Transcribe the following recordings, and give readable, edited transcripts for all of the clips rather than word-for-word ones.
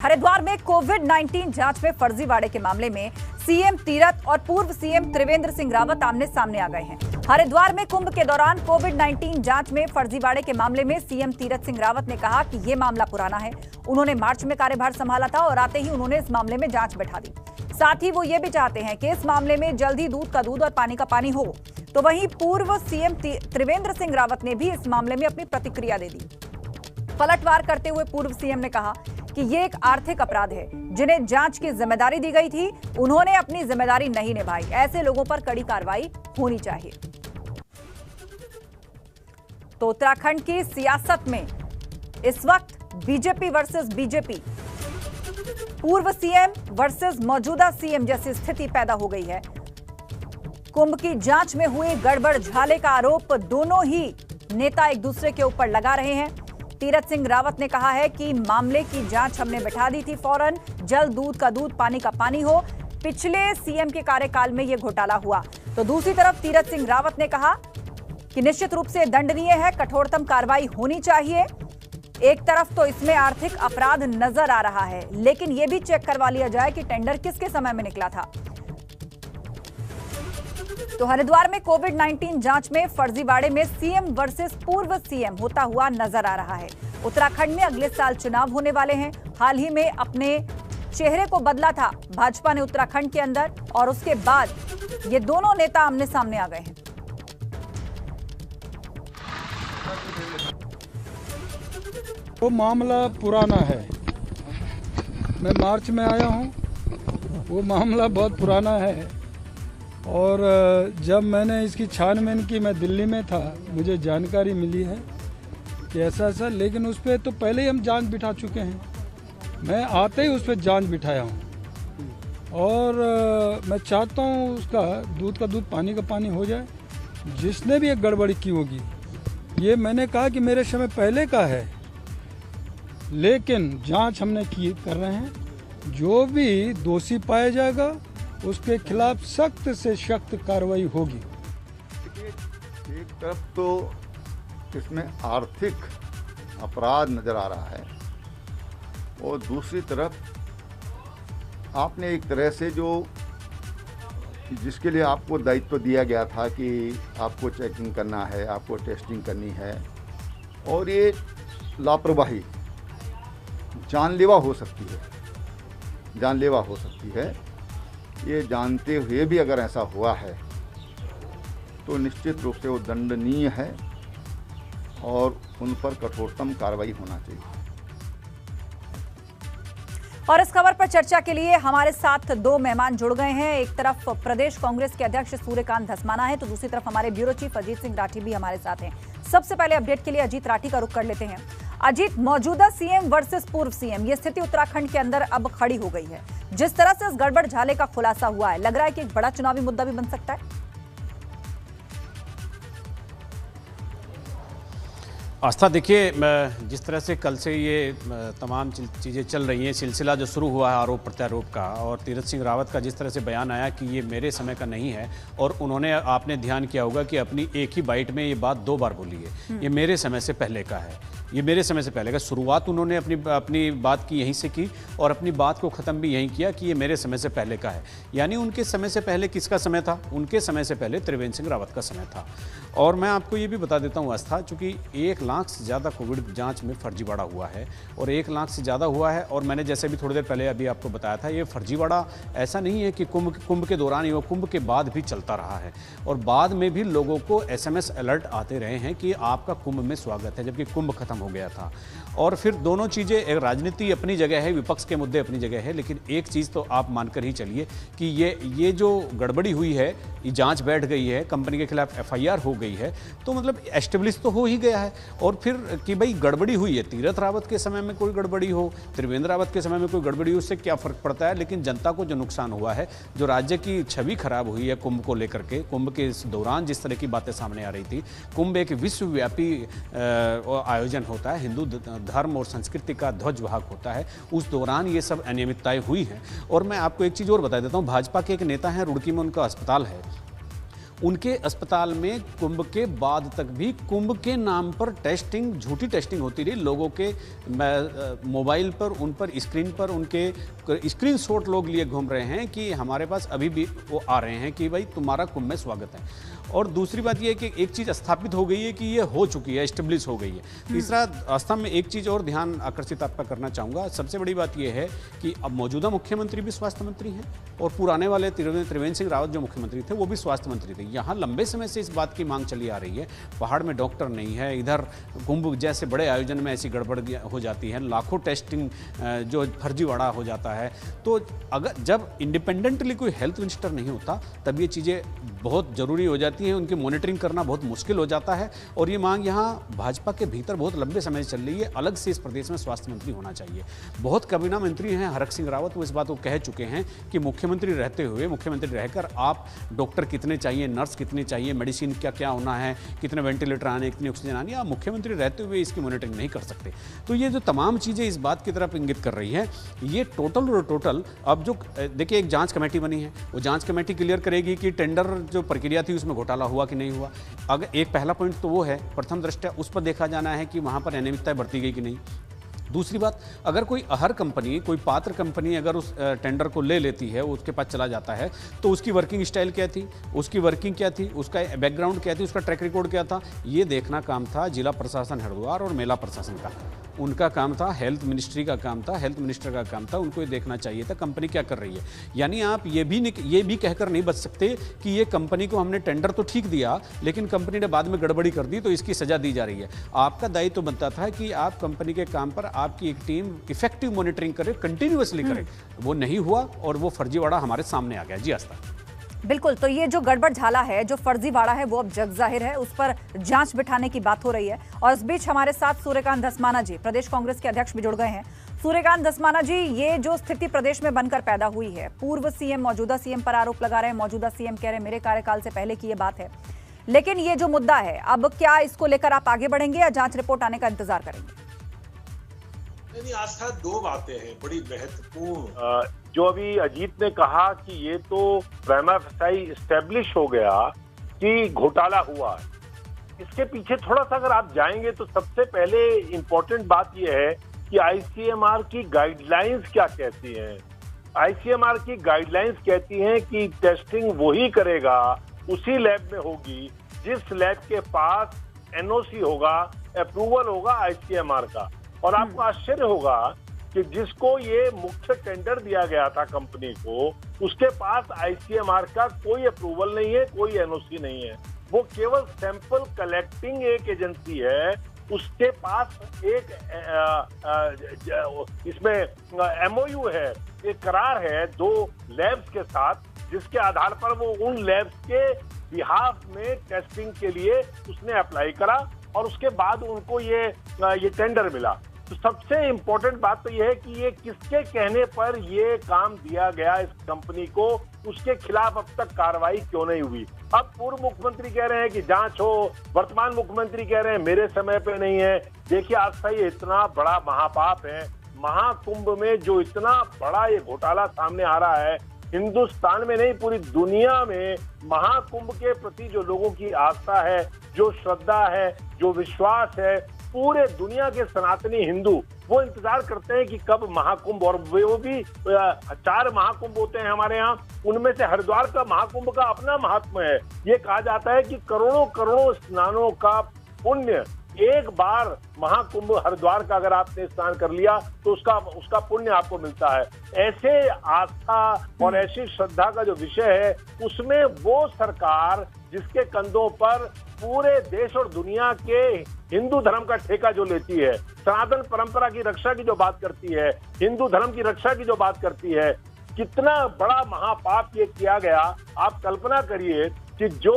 हरिद्वार में कोविड-19 जांच में फर्जीवाड़े के मामले में सीएम तीरथ और पूर्व सीएम त्रिवेंद्र सिंह रावत आमने सामने आ गए हैं। हरिद्वार में कुंभ के दौरान कोविड-19 जांच में फर्जीवाड़े के मामले में सीएम तीरथ सिंह रावत ने कहा कि ये मामला पुराना है। उन्होंने मार्च में कार्यभार संभाला था और आते ही उन्होंने इस मामले में जांच बैठा दी। साथ ही वो ये भी चाहते हैं कि इस मामले में जल्द ही दूध का दूध और पानी का पानी हो। तो वहीं पूर्व सीएम त्रिवेंद्र सिंह रावत ने भी इस मामले में अपनी प्रतिक्रिया दे दी। पलटवार करते हुए पूर्व सीएम ने कहा कि ये एक आर्थिक अपराध है जिन्हें जांच की जिम्मेदारी दी गई थी, उन्होंने अपनी जिम्मेदारी नहीं निभाई। ऐसे लोगों पर कड़ी कार्रवाई होनी चाहिए। तो उत्तराखंड की सियासत में इस वक्त बीजेपी वर्सेस बीजेपी, पूर्व सीएम वर्सेस मौजूदा सीएम जैसी स्थिति पैदा हो गई है। कुंभ की जांच में हुए गड़बड़ झाले का आरोप दोनों ही नेता एक दूसरे के ऊपर लगा रहे हैं। तीरथ सिंह रावत ने कहा है कि मामले की जांच हमने बैठा दी थी फौरन, जल्द दूध का दूध पानी का पानी हो। पिछले सीएम के कार्यकाल में यह घोटाला हुआ। तो दूसरी तरफ तीरथ सिंह रावत ने कहा कि निश्चित रूप से दंडनीय है, कठोरतम कार्रवाई होनी चाहिए। एक तरफ तो इसमें आर्थिक अपराध नजर आ रहा है, लेकिन यह भी चेक करवा लिया जाए कि टेंडर किसके समय में निकला था। तो हरिद्वार में कोविड-19 जांच में फर्जीवाड़े में सीएम वर्सेस पूर्व सीएम होता हुआ नजर आ रहा है। उत्तराखंड में अगले साल चुनाव होने वाले हैं। हाल ही में अपने चेहरे को बदला था भाजपा ने उत्तराखंड के अंदर, और उसके बाद ये दोनों नेता आमने सामने आ गए हैं। वो मामला पुराना है। मैं मार्च में आया हूँ, वो मामला बहुत पुराना है। और जब मैंने इसकी छानबीन की, मैं दिल्ली में था, मुझे जानकारी मिली है कि ऐसा ऐसा, लेकिन उस पर तो पहले ही हम जांच बिठा चुके हैं। मैं आते ही उस पर जांच बिठाया हूँ और मैं चाहता हूँ उसका दूध का दूध पानी का पानी हो जाए। जिसने भी एक गड़बड़ी की होगी, ये मैंने कहा कि मेरे समय पहले का है, लेकिन जांच हमने कर रहे हैं। जो भी दोषी पाया जाएगा उसके खिलाफ सख्त से सख्त कार्रवाई होगी। एक तरफ तो इसमें आर्थिक अपराध नजर आ रहा है और दूसरी तरफ आपने एक तरह से जो जिसके लिए आपको दायित्व दिया गया था कि आपको चेकिंग करना है, आपको टेस्टिंग करनी है, और ये लापरवाही जानलेवा हो सकती है, जानलेवा हो सकती है। ये जानते हुए भी अगर ऐसा हुआ है तो निश्चित रूप से वो दंडनीय है और उन पर कठोरतम कार्रवाई होना चाहिए। और इस खबर पर चर्चा के लिए हमारे साथ दो मेहमान जुड़ गए हैं। एक तरफ प्रदेश कांग्रेस के अध्यक्ष सूर्यकांत धस्माना है, तो दूसरी तरफ हमारे ब्यूरो चीफ अजीत सिंह राठी भी हमारे साथ हैं। सबसे पहले अपडेट के लिए अजीत राठी का रुख कर लेते हैं। अजीत, मौजूदा सीएम वर्सेस पूर्व सीएम, ये स्थिति उत्तराखंड के अंदर अब खड़ी हो गई है। जिस तरह से इस गड़बड़ झाले का खुलासा हुआ है, लग रहा है कि एक बड़ा चुनावी मुद्दा भी बन सकता है। आस्था, देखिए, जिस तरह से कल से ये तमाम चीज़ें चल रही हैं, सिलसिला जो शुरू हुआ है आरोप प्रत्यारोप का, और तीरथ सिंह रावत का जिस तरह से बयान आया कि ये मेरे समय का नहीं है, और उन्होंने, आपने ध्यान किया होगा कि अपनी एक ही बाइट में ये बात दो बार बोली है, ये मेरे समय से पहले का है, ये मेरे समय से पहले का। शुरुआत उन्होंने अपनी बात की यहीं से की और अपनी बात को ख़त्म भी यहीं किया कि ये मेरे समय से पहले का है। यानी उनके समय से पहले किसका समय था? उनके समय से पहले त्रिवेंद्र सिंह रावत का समय था। और मैं आपको ये भी बता देता हूँ आस्था, चूँकि 1 लाख से ज़्यादा कोविड जांच में फर्जीवाड़ा हुआ है और 1 लाख से ज़्यादा हुआ है। और मैंने जैसे भी थोड़ी देर पहले अभी आपको बताया था, ये फर्जीवाड़ा ऐसा नहीं है कि कुंभ के दौरान या कुंभ के बाद भी चलता रहा है, और बाद में भी लोगों को SMS अलर्ट आते रहे हैं कि आपका कुंभ में स्वागत है, जबकि कुंभ खत्म हो गया था। और फिर दोनों चीज़ें, एक राजनीति अपनी जगह है, विपक्ष के मुद्दे अपनी जगह है, लेकिन एक चीज़ तो आप मानकर ही चलिए कि ये जो गड़बड़ी हुई है, ये जांच बैठ गई है, कंपनी के खिलाफ FIR हो गई है, तो मतलब एस्टेब्लिश तो हो ही गया है। और फिर कि भाई गड़बड़ी हुई है, तीरथ रावत के समय में कोई गड़बड़ी हो, त्रिवेंद्र रावत के समय में कोई गड़बड़ी हो, उससे क्या फ़र्क पड़ता है? लेकिन जनता को जो नुकसान हुआ है, जो राज्य की छवि खराब हुई है कुंभ को लेकर के, कुंभ के इस दौरान जिस तरह की बातें सामने आ रही थी, कुंभ एक विश्वव्यापी आयोजन होता है, हिंदू धर्म और संस्कृति का ध्वजवाहक होता है, उस दौरान ये सब अनियमितताएं हुई हैं। और मैं आपको एक चीज़ और बता देता हूँ, भाजपा के एक नेता हैं, रुड़की में उनका अस्पताल है, उनके अस्पताल में कुंभ के बाद तक भी कुंभ के नाम पर टेस्टिंग, झूठी टेस्टिंग होती रही। लोगों के मोबाइल पर, उन पर स्क्रीन पर उनके स्क्रीनशॉट लोग लिए घूम रहे हैं कि हमारे पास अभी भी वो आ रहे हैं कि भाई तुम्हारा कुंभ में स्वागत है। और दूसरी बात यह है कि एक चीज़ स्थापित हो गई है कि ये हो चुकी है, एस्टेब्लिश हो गई है। तीसरा, आस्था में एक चीज़ और ध्यान आकर्षित आपका करना चाहूँगा। सबसे बड़ी बात यह है कि अब मौजूदा मुख्यमंत्री भी स्वास्थ्य मंत्री हैं और पुराने वाले त्रिवेंद्र सिंह रावत जो मुख्यमंत्री थे वो भी स्वास्थ्य मंत्री थे। यहाँ लंबे समय से इस बात की मांग चली आ रही है, पहाड़ में डॉक्टर नहीं है, इधर कुंभ जैसे बड़े आयोजन में ऐसी गड़बड़ हो जाती है, लाखों टेस्टिंग जो फर्जीवाड़ा हो जाता है। तो अगर जब इंडिपेंडेंटली कोई हेल्थ मिनिस्टर नहीं होता तब ये चीज़ें बहुत ज़रूरी हो जाती हैं, उनकी मॉनिटरिंग करना बहुत मुश्किल हो जाता है। और ये मांग यहाँ भाजपा के भीतर बहुत लंबे समय से चल रही है, अलग से इस प्रदेश में स्वास्थ्य मंत्री होना चाहिए। बहुत कैबिनेट मंत्री हैं हरक सिंह रावत, वो इस बात को कह चुके हैं कि मुख्यमंत्री रहते हुए, मुख्यमंत्री रहकर आप डॉक्टर कितने चाहिए, नर्स कितनी चाहिए, मेडिसिन क्या क्या होना है, कितने वेंटिलेटर आने, कितनी ऑक्सीजन आनी, आप मुख्यमंत्री रहते हुए इसकी मॉनिटरिंग नहीं कर सकते। तो ये जो तमाम चीज़ें इस बात की तरफ इंगित कर रही है, ये टोटल अब जो देखिए एक जांच कमेटी बनी है, वो जांच कमेटी क्लियर करेगी कि टेंडर जो प्रक्रिया थी उसमें घोटाला हुआ कि नहीं हुआ। अगर एक पहला पॉइंट तो वो है, प्रथम दृष्टया उस पर देखा जाना है कि वहाँ पर अनियमितताएं बरती गई कि नहीं। दूसरी बात, अगर कोई अहर कंपनी, कोई पात्र कंपनी अगर उस टेंडर को ले लेती है, उसके पास चला जाता है, तो उसकी वर्किंग स्टाइल क्या थी, उसकी वर्किंग क्या थी, उसका बैकग्राउंड क्या थी, उसका ट्रैक रिकॉर्ड क्या था, ये देखना काम था जिला प्रशासन हरिद्वार और मेला प्रशासन का। उनका काम था, हेल्थ मिनिस्ट्री का काम था, हेल्थ मिनिस्टर का काम था, उनको ये देखना चाहिए था कंपनी क्या कर रही है। यानी आप ये भी कहकर नहीं बच सकते कि ये कंपनी को हमने टेंडर तो ठीक दिया लेकिन कंपनी ने बाद में गड़बड़ी कर दी तो इसकी सजा दी जा रही है। आपका दायित्व तो बनता था कि आप कंपनी के काम पर आपकी एक टीम इफेक्टिव मॉनिटरिंग करे, कंटिन्यूअसली करे। वो नहीं हुआ और वो फर्जीवाड़ा हमारे सामने आ गया। जी आस्था। बिल्कुल, तो ये जो गड़बड़ झाला है, जो फर्जीवाड़ा है, वो अब जग जाहिर है, उस पर जांच बिठाने की बात हो रही है। और इस बीच हमारे साथ सूर्यकांत धस्माना जी, प्रदेश कांग्रेस के अध्यक्ष, भी जुड़ गए हैं। सूर्यकांत धस्माना जी, ये जो स्थिति प्रदेश में बनकर पैदा हुई है, पूर्व सीएम मौजूदा सीएम पर आरोप लगा रहे हैं, मौजूदा सीएम कह रहे हैं मेरे कार्यकाल से पहले की ये बात है, लेकिन ये जो मुद्दा है, अब क्या इसको लेकर आप आगे बढ़ेंगे या जांच रिपोर्ट आने का इंतजार करेंगे? नहीं, आस्था, दो बातें हैं बड़ी महत्वपूर्ण। जो अभी अजीत ने कहा कि ये तो प्रिमा फेसाई एस्टेब्लिश हो गया कि घोटाला हुआ है, इसके पीछे थोड़ा सा अगर आप जाएंगे तो सबसे पहले इम्पोर्टेंट बात यह है कि आईसीएमआर की गाइडलाइंस क्या कहती हैं। आईसीएमआर की गाइडलाइंस कहती हैं कि टेस्टिंग वही करेगा, उसी लैब में होगी जिस लैब के पास एनओसी होगा, अप्रूवल होगा आईसीएमआर का। और आपको आश्चर्य होगा कि जिसको ये मुख्य टेंडर दिया गया था कंपनी को, उसके पास आईसीएमआर का कोई अप्रूवल नहीं है, कोई एनओसी नहीं है। वो केवल सैंपल कलेक्टिंग एक एजेंसी है। उसके पास एक इसमें एमओयू है, एक करार है 2 लैब्स के साथ, जिसके आधार पर वो उन लैब्स के बिहाफ में टेस्टिंग के लिए उसने अप्लाई करा और उसके बाद उनको ये टेंडर मिला। तो सबसे इम्पोर्टेंट बात तो ये है कि ये किसके कहने पर ये काम दिया गया इस कंपनी को, उसके खिलाफ अब तक कार्रवाई क्यों नहीं हुई। अब पूर्व मुख्यमंत्री कह रहे हैं कि जांच हो, वर्तमान मुख्यमंत्री कह रहे हैं मेरे समय पे नहीं है। देखिए आस्था, ये इतना बड़ा महापाप है, महाकुंभ में जो इतना बड़ा ये घोटाला सामने आ रहा है, हिंदुस्तान में नहीं पूरी दुनिया में महाकुंभ के प्रति जो लोगों की आस्था है, जो श्रद्धा है, जो विश्वास है, पूरे दुनिया के सनातनी हिंदू वो इंतजार करते हैं कि कब महाकुंभ, और वो भी 4 महाकुंभ होते हैं हमारे यहाँ, उनमें से हरिद्वार का महाकुंभ का अपना महात्मा है। ये कहा जाता है कि करोड़ों करोड़ों स्नानों का पुण्य, एक बार महाकुंभ हरिद्वार का अगर आपने स्नान कर लिया तो उसका पुण्य आपको मिलता है। ऐसे आस्था और ऐसी श्रद्धा का जो विषय है, उसमें वो सरकार जिसके कंधों पर पूरे देश और दुनिया के हिंदू धर्म का ठेका जो लेती है, सनातन परंपरा की रक्षा की जो बात करती है, हिंदू धर्म की रक्षा की जो बात करती है, कितना बड़ा महापाप ये किया गया। आप कल्पना करिए कि जो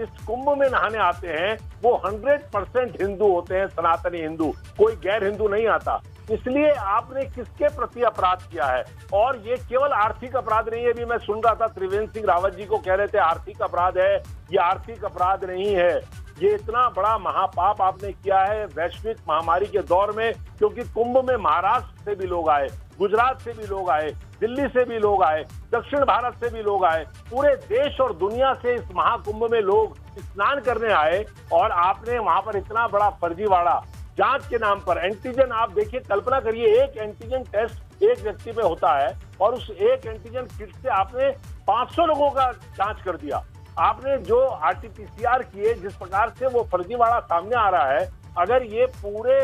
इस कुंभ में नहाने आते हैं वो 100% हिंदू होते हैं, सनातनी हिंदू, कोई गैर हिंदू नहीं आता। इसलिए आपने किसके प्रति अपराध किया है। और ये केवल आर्थिक अपराध नहीं है। अभी मैं सुन रहा था त्रिवेंद्र सिंह रावत जी को कह रहे थे आर्थिक अपराध है, ये आर्थिक अपराध नहीं है। ये इतना बड़ा महापाप आपने किया है वैश्विक महामारी के दौर में, क्योंकि कुंभ में महाराष्ट्र से भी लोग आए, गुजरात से भी लोग आए, दिल्ली से भी लोग आए, दक्षिण भारत से भी लोग आए, पूरे देश और दुनिया से इस महाकुंभ में लोग स्नान करने आए। और आपने वहां पर इतना बड़ा फर्जीवाड़ा जांच के नाम पर, एंटीजन, आप देखिए, कल्पना करिए, एक एंटीजन टेस्ट एक व्यक्ति पे होता है और उस एक एंटीजन किट से आपने 500 लोगों का जांच कर दिया। आपने जो आरटीपीसीआर किए, जिस प्रकार से वो फर्जीवाड़ा सामने आ रहा है, अगर ये पूरे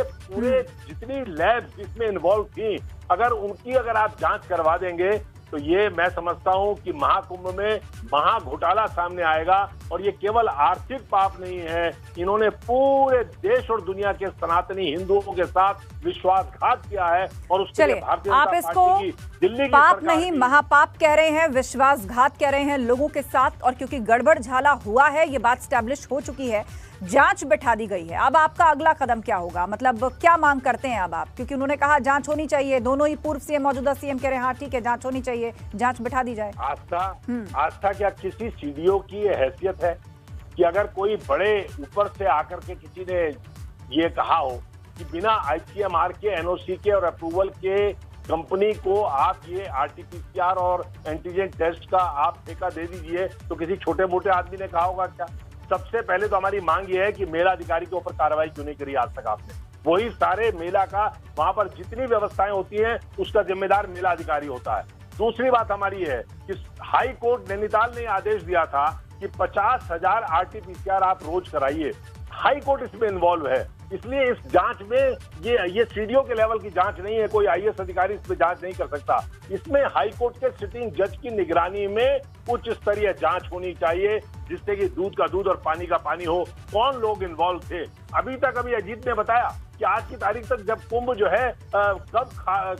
जितनी लैब इसमें इन्वॉल्व थी, अगर आप जांच करवा देंगे तो ये मैं समझता हूं कि महाकुंभ में महा घोटाला सामने आएगा। और ये केवल आर्थिक पाप नहीं है, इन्होंने पूरे देश और दुनिया के सनातनी हिंदुओं के साथ विश्वासघात किया है। और उसके लिए भारतीय आप जनता इसको पार्टी की, दिल्ली की पाप सरकार नहीं की, महापाप कह रहे हैं, विश्वासघात कह रहे हैं लोगों के साथ। और क्योंकि गड़बड़ झाला हुआ है, ये बात स्टैब्लिश हो चुकी है, जांच बैठा दी गई है। अब आपका अगला कदम क्या होगा, मतलब क्या मांग करते हैं अब आप? क्योंकि उन्होंने कहा जांच होनी चाहिए, दोनों ही पूर्व सीएम मौजूदा सीएम कह रहे हैं हाँ ठीक है जांच होनी चाहिए, जांच बैठा दी जाए। आस्था क्या किसी सीडीओ की ये हैसियत है कि अगर कोई बड़े ऊपर से आकर के किसी ने ये कहा हो कि बिना आईसीएमआर के, एनओसी के और अप्रूवल के कंपनी को आप ये आरटीपीसीआर और एंटीजन टेस्ट का आप ठेका दे दीजिए, तो किसी छोटे मोटे आदमी ने कहा होगा क्या? सबसे पहले तो हमारी मांग ये है कि मेला अधिकारी के ऊपर कार्रवाई क्यों नहीं करी आज तक आपने? वही सारे मेला का, वहां पर जितनी व्यवस्थाएं होती हैं उसका जिम्मेदार मेला अधिकारी होता है। दूसरी बात हमारी है कि हाई कोर्ट नैनीताल ने आदेश दिया था कि 50,000 आरटीपीसीआर आप रोज कराइए। हाई कोर्ट इसमें इन्वॉल्व है, इसलिए इस जांच में ये सीडीओ के लेवल की जांच नहीं है, कोई आईएएस अधिकारी इसमें जांच नहीं कर सकता। इसमें हाई कोर्ट के सिटिंग जज की निगरानी में उच्च स्तरीय जांच होनी चाहिए, जिससे कि दूध का दूध और पानी का पानी हो। कौन लोग इन्वॉल्व थे? अभी अजीत ने बताया कि आज की तारीख तक जब कुंभ जो है कब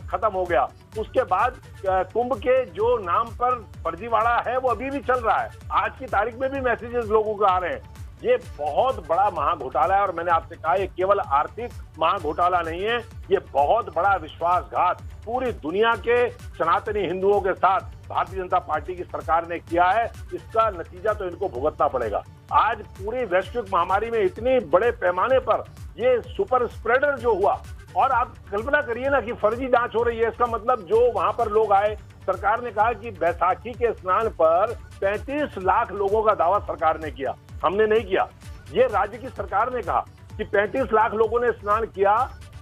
खत्म हो गया, उसके बाद कुंभ के जो नाम पर फर्जीवाड़ा है वो अभी भी चल रहा है। आज की तारीख में भी मैसेजेस लोगों को आ रहे हैं। ये बहुत बड़ा महाघोटाला है और मैंने आपसे कहा ये केवल आर्थिक महाघोटाला नहीं है, ये बहुत बड़ा विश्वासघात पूरी दुनिया के सनातनी हिंदुओं के साथ भारतीय जनता पार्टी की सरकार ने किया है। इसका नतीजा तो इनको भुगतना पड़ेगा। आज पूरी वैश्विक महामारी में इतनी बड़े पैमाने पर ये सुपर स्प्रेडर जो हुआ, और आप कल्पना करिए ना कि फर्जी जांच हो रही है, इसका मतलब जो वहां पर लोग आए, सरकार ने कहा कि बैसाखी के स्नान पर 35 लाख लोगों का दावा सरकार ने किया, हमने नहीं किया। ये राज्य की सरकार ने कहा कि 35 लाख लोगों ने स्नान किया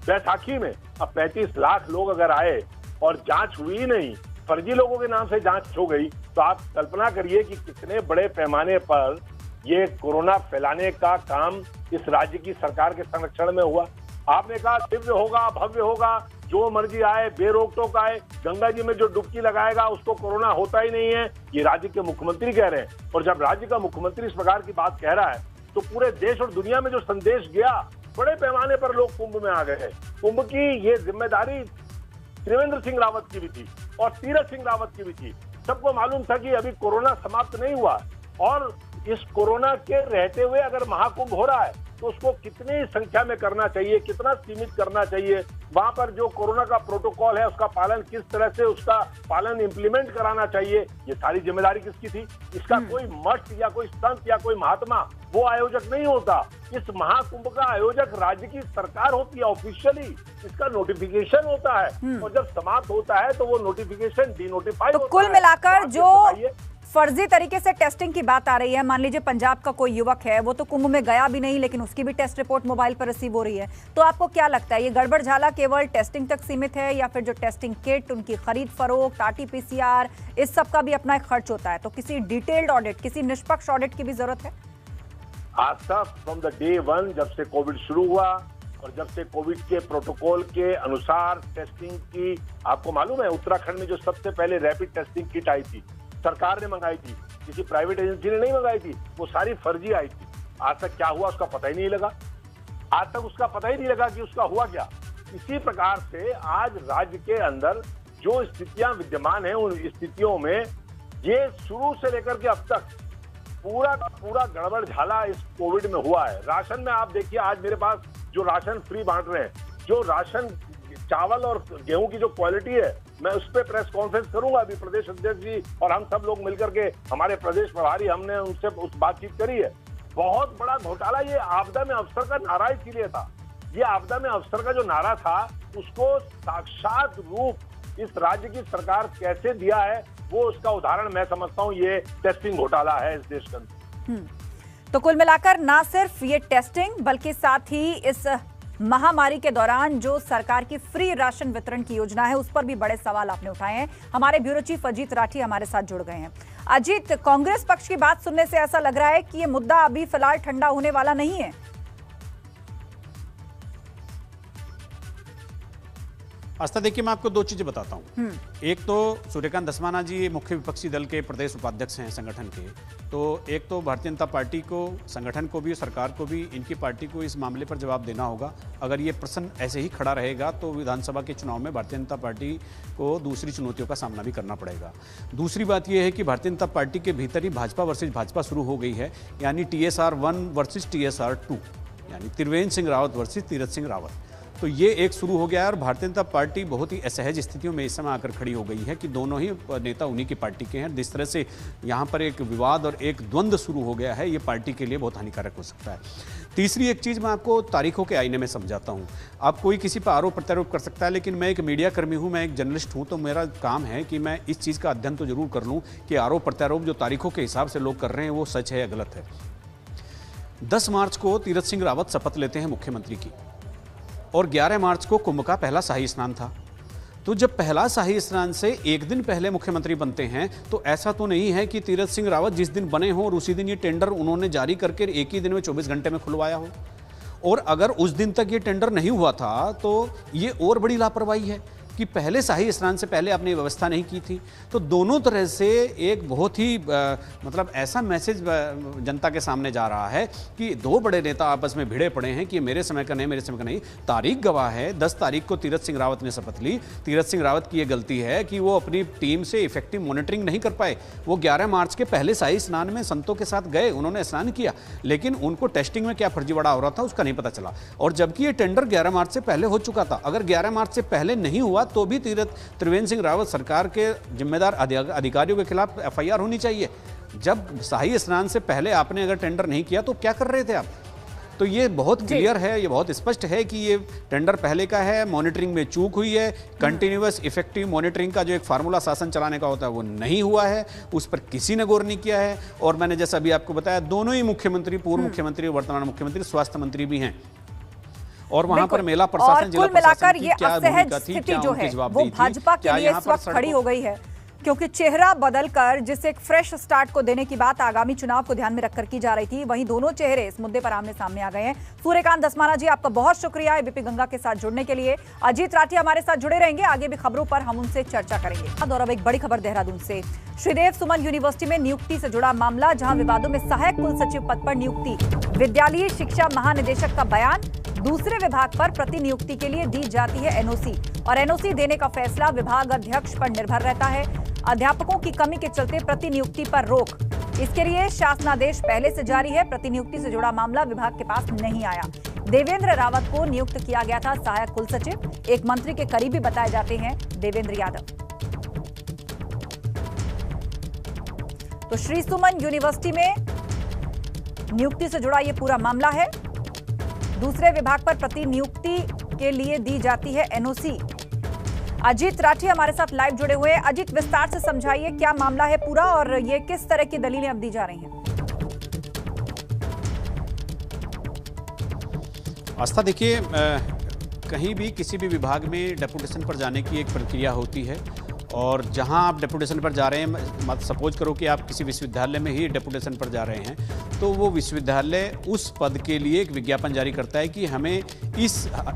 बैसाखी में। अब 35 लाख लोग अगर आए और जांच हुई नहीं, फर्जी लोगों के नाम से जांच हो गई, तो आप कल्पना करिए कि कितने बड़े पैमाने पर ये कोरोना फैलाने का काम इस राज्य की सरकार के संरक्षण में हुआ। आपने कहा दिव्य होगा, भव्य होगा, जो मर्जी आए, बेरोक टोक आए, गंगा जी में जो डुबकी लगाएगा उसको कोरोना होता ही नहीं है, ये राज्य के मुख्यमंत्री कह रहे हैं। और जब राज्य का मुख्यमंत्री इस प्रकार की बात कह रहा है, तो पूरे देश और दुनिया में जो संदेश गया, बड़े पैमाने पर लोग कुंभ में आ गए हैं। कुंभ की ये जिम्मेदारी त्रिवेंद्र सिंह रावत की भी थी और तीरथ सिंह रावत की भी थी। सबको मालूम था कि अभी कोरोना समाप्त नहीं हुआ, और इस कोरोना के रहते हुए अगर महाकुंभ हो रहा है तो उसको कितनी संख्या में करना चाहिए, कितना सीमित करना चाहिए, वहां पर जो कोरोना का प्रोटोकॉल है उसका पालन किस तरह से, उसका पालन इंप्लीमेंट कराना चाहिए, ये सारी जिम्मेदारी किसकी थी? इसका कोई मठ या कोई संत या कोई महात्मा वो आयोजक नहीं होता। इस महाकुंभ का आयोजक राज्य की सरकार होती है, ऑफिशियली इसका नोटिफिकेशन होता है, और जब समाप्त होता है तो वो नोटिफिकेशन डिनोटिफाई होता है। तो कुल मिलाकर जो फर्जी तरीके से टेस्टिंग की बात आ रही है, मान लीजिए पंजाब का कोई युवक है, वो तो कुंभ में गया भी नहीं, लेकिन उसकी भी टेस्ट रिपोर्ट मोबाइल पर रिसीव हो रही है, तो आपको क्या लगता है ये गड़बड़ झाला केवल टेस्टिंग तक सीमित है, या फिर जो टेस्टिंग किट, उनकी खरीद फरोख्त, आरटीपीसीआर, इस सब का भी अपना एक खर्च होता है, तो किसी डिटेल्ड ऑडिट, किसी निष्पक्ष ऑडिट की भी जरूरत है? आज तक फ्रॉम द डे वन, जब से कोविड शुरू हुआ और जब से कोविड के प्रोटोकॉल के अनुसार टेस्टिंग की, आपको मालूम है उत्तराखंड में जो सबसे पहले रैपिड टेस्टिंग किट आई थी, सरकार ने मंगाई थी, किसी प्राइवेट एजेंसी ने नहीं मंगाई थी, वो सारी फर्जी आई थी। आज तक क्या हुआ उसका पता ही नहीं लगा, आज तक उसका पता ही नहीं लगा कि उसका हुआ क्या। इसी प्रकार से आज राज्य के अंदर जो स्थितियां विद्यमान हैं, उन स्थितियों में ये शुरू से लेकर के अब तक पूरा का पूरा गड़बड़ झाला इस कोविड में हुआ है। राशन में आप देखिए, आज मेरे पास जो राशन फ्री बांट रहे हैं, जो राशन चावल और गेहूं की जो क्वालिटी है, मैं उस पर प्रेस कॉन्फ्रेंस करूंगा अभी, प्रदेश अध्यक्ष जी और हम सब लोग मिलकर के, हमारे प्रदेश प्रभारी, हमने उनसे उस बातचीत करी है। बहुत बड़ा घोटाला ये आपदा में अफसर का नारा इसीलिए था, ये आपदा में अफसर का जो नारा था उसको साक्षात रूप इस राज्य की सरकार कैसे दिया है, वो उसका उदाहरण मैं समझता हूँ ये टेस्टिंग घोटाला है इस देश के अंदर। तो कुल मिलाकर ना सिर्फ ये टेस्टिंग बल्कि साथ ही इस महामारी के दौरान जो सरकार की फ्री राशन वितरण की योजना है उस पर भी बड़े सवाल आपने उठाए हैं। हमारे ब्यूरो चीफ अजीत राठी हमारे साथ जुड़ गए हैं। अजीत, कांग्रेस पक्ष की बात सुनने से ऐसा लग रहा है कि ये मुद्दा अभी फिलहाल ठंडा होने वाला नहीं है। आस्था, देखिए मैं आपको दो चीजें बताता हूँ। एक तो सूर्यकांत धस्माना जी मुख्य विपक्षी दल के प्रदेश उपाध्यक्ष हैं संगठन के, तो एक तो भारतीय जनता पार्टी को, संगठन को भी, सरकार को भी, इनकी पार्टी को इस मामले पर जवाब देना होगा। अगर ये प्रश्न ऐसे ही खड़ा रहेगा तो विधानसभा के चुनाव में भारतीय जनता पार्टी को दूसरी चुनौतियों का सामना भी करना पड़ेगा। दूसरी बात यह है कि भारतीय जनता पार्टी के भीतर ही भाजपा वर्सेज भाजपा शुरू हो गई है, यानी TSR 1 वर्सेज TSR 2, यानी त्रिवेंद्र सिंह रावत वर्सेज तीरथ सिंह रावत। तो ये एक शुरू हो गया है और भारतीय जनता पार्टी बहुत ही असहज स्थितियों में इस समय आकर खड़ी हो गई है कि दोनों ही नेता उन्हीं की पार्टी के हैं। जिस तरह से यहाँ पर एक विवाद और एक द्वंद्व शुरू हो गया है, ये पार्टी के लिए बहुत हानिकारक हो सकता है। तीसरी एक चीज़ मैं आपको तारीखों के आईने में समझाता हूँ। अब कोई किसी पर आरोप प्रत्यारोप कर सकता है, लेकिन मैं एक मीडिया कर्मी हूँ, मैं एक जर्नलिस्ट हूँ, तो मेरा काम है कि मैं इस चीज़ का अध्ययन तो जरूर कर लूँ कि आरोप प्रत्यारोप जो तारीखों के हिसाब से लोग कर रहे हैं वो सच है या गलत है। 10 मार्च को तीरथ सिंह रावत शपथ लेते हैं मुख्यमंत्री की और 11 मार्च को कुंभ का पहला शाही स्नान था। तो जब पहला शाही स्नान से एक दिन पहले मुख्यमंत्री बनते हैं तो ऐसा तो नहीं है कि तीरथ सिंह रावत जिस दिन बने हों और उसी दिन ये टेंडर उन्होंने जारी करके एक ही दिन में 24 घंटे में खुलवाया हो। और अगर उस दिन तक ये टेंडर नहीं हुआ था तो ये और बड़ी लापरवाही है कि पहले शाही स्नान से पहले आपने व्यवस्था नहीं की थी। तो दोनों तरह से एक बहुत ही मतलब ऐसा मैसेज जनता के सामने जा रहा है कि दो बड़े नेता आपस में भिड़े पड़े हैं कि मेरे समय का नहीं, मेरे समय का नहीं। तारीख गवाह है, 10 तारीख को तीरथ सिंह रावत ने शपथ ली। तीरथ सिंह रावत की ये गलती है कि वो अपनी टीम से इफेक्टिव मॉनिटरिंग नहीं कर पाए। वो 11 मार्च के पहले शाही स्नान में संतों के साथ गए, उन्होंने स्नान किया, लेकिन उनको टेस्टिंग में क्या फर्जीवाड़ा हो रहा था उसका नहीं पता चला। और जबकि ये टेंडर 11 मार्च से पहले हो चुका था। अगर 11 मार्च से पहले नहीं हुआ तो भी त्रिवेंद्र सिंह रावत सरकार के जिम्मेदार अधिकारियों के खिलाफ FIR होनी चाहिए। जब शाही स्नान से पहले आपने अगर टेंडर नहीं किया तो क्या कर रहे थे आप? तो ये बहुत क्लियर है, ये बहुत स्पष्ट है कि ये टेंडर पहले का है, मॉनिटरिंग में चूक हुई है, कंटिन्यूअस इफेक्टिव मॉनिटरिंग का जो एक फार्मूला शासन चलाने का होता है वो नहीं हुआ है, उस पर किसी ने गौर नहीं किया है। और मैंने जैसा अभी आपको बताया, दोनों ही मुख्यमंत्री, पूर्व मुख्यमंत्री, वर्तमान मुख्यमंत्री, स्वास्थ्य मंत्री भी हैं। और वहां पर मेला प्रशासन, जिला प्रशासन की क्या भूमिका थी, क्या उनकी जवाबदेही थी, भाजपा के लिए इस वक्त खड़ी हो गई है, क्योंकि चेहरा बदलकर जिसे एक फ्रेश स्टार्ट को देने की बात आगामी चुनाव को ध्यान में रखकर की जा रही थी, वहीं दोनों चेहरे इस मुद्दे पर आमने सामने आ गए हैं। सूर्यकांत धस्माना जी, आपका बहुत शुक्रिया एबीपी गंगा के साथ जुड़ने के लिए। अजीत राठी हमारे साथ जुड़े रहेंगे, आगे भी खबरों पर हम उनसे चर्चा करेंगे। और अब एक बड़ी खबर देहरादून से। श्रीदेव सुमन यूनिवर्सिटी में नियुक्ति से जुड़ा मामला, जहां विवादों में सहायक कुल सचिव पद पर नियुक्ति, विद्यालयी शिक्षा महानिदेशक का बयान, दूसरे विभाग पर प्रतिनियुक्ति के लिए दी जाती है NOC और NOC देने का फैसला विभाग अध्यक्ष पर निर्भर रहता है। अध्यापकों की कमी के चलते प्रतिनियुक्ति पर रोक, इसके लिए शासनादेश पहले से जारी है। प्रतिनियुक्ति से जुड़ा मामला विभाग के पास नहीं आया। देवेंद्र रावत को नियुक्त किया गया था सहायक कुल सचिव, एक मंत्री के करीबी बताए जाते हैं देवेंद्र यादव। तो श्री सुमन यूनिवर्सिटी में नियुक्ति से जुड़ा यह पूरा मामला है। दूसरे विभाग पर प्रतिनियुक्ति के लिए दी जाती है NOC। अजीत राठी हमारे साथ लाइव जुड़े हुए हैं। अजीत, विस्तार से समझाइए क्या मामला है पूरा और ये किस तरह की दलीलें अब दी जा रही हैं? आस्था, देखिए कहीं भी किसी भी विभाग में डेपुटेशन पर जाने की एक प्रक्रिया होती है और जहां आप डेपुटेशन पर जा रहे हैं, मत सपोज करो कि आप किसी विश्वविद्यालय में ही डेपुटेशन पर जा रहे हैं, तो वो विश्वविद्यालय उस पद के लिए एक विज्ञापन जारी करता है कि हमें इस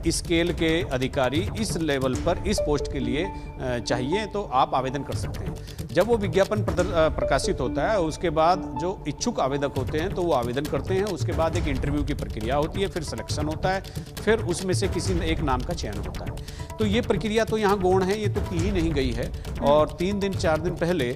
स्केल के अधिकारी इस लेवल पर इस पोस्ट के लिए चाहिए, तो आप आवेदन कर सकते हैं। जब वो विज्ञापन प्रकाशित होता है उसके बाद जो इच्छुक आवेदक होते हैं तो वो आवेदन करते हैं। उसके बाद एक इंटरव्यू की प्रक्रिया होती है, फिर सिलेक्शन होता है, फिर उसमें से किसी एक नाम का चयन होता है। तो ये प्रक्रिया तो यहाँ गौण है, ये तो की ही नहीं गई है। और 3 दिन 4 दिन पहले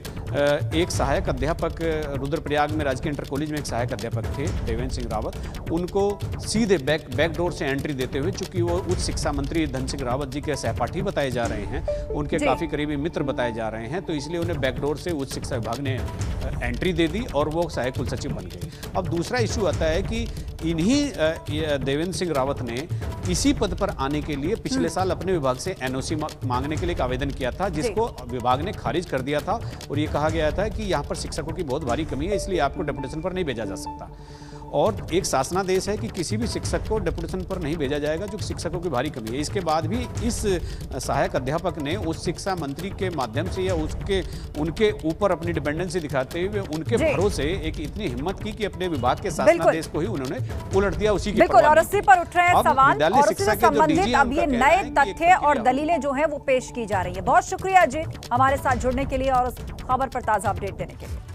एक सहायक अध्यापक रुद्रप्रयाग में राजकीय इंटर कॉलेज में एक सहायक अध्यापक थे देवेंद्र सिंह रावत, उनको सीधे बैकडोर से एंट्री देते हुए, चूंकि वो उच्च शिक्षा मंत्री धन सिंह रावत जी के सहपाठी बताए जा रहे हैं, उनके काफी करीबी मित्र बताए जा रहे हैं, तो इसलिए उन्हें बैकडोर से उच्च शिक्षा विभाग ने एंट्री दे दी और वो सहायक कुल सचिव बन गए। अब दूसरा इशू आता है कि इन्हीं देवेंद्र सिंह रावत ने इसी पद पर आने के लिए पिछले साल अपने विभाग से एनओसी मांगने के लिए एक आवेदन किया था, जिसको विभाग ने खारिज कर दिया था और ये कहा गया था कि यहाँ पर शिक्षकों की बहुत भारी कमी है, इसलिए आपको डेपुटेशन पर नहीं भेजा जा सकता। और एक शासनादेश है कि किसी भी शिक्षक को डेपुटेशन पर नहीं भेजा जाएगा जो शिक्षकों की भारी कमी है। इसके बाद भी इस सहायक अध्यापक ने उस शिक्षा मंत्री के माध्यम से या उनके ऊपर अपनी डिपेंडेंसी दिखाते हुए उनके भरोसे एक इतनी हिम्मत की कि अपने विभाग के शासनादेश को ही उन्होंने उलट दिया। उसी की बिल्कुल, और उसी पर उठ रहे हैं सवाल और उससे संबंधित अब ये नए तथ्य और दलीलें जो हैं वो पेश की जा रही है। बहुत शुक्रिया अजय हमारे साथ जुड़ने के लिए और उस खबर पर ताजा अपडेट देने के लिए।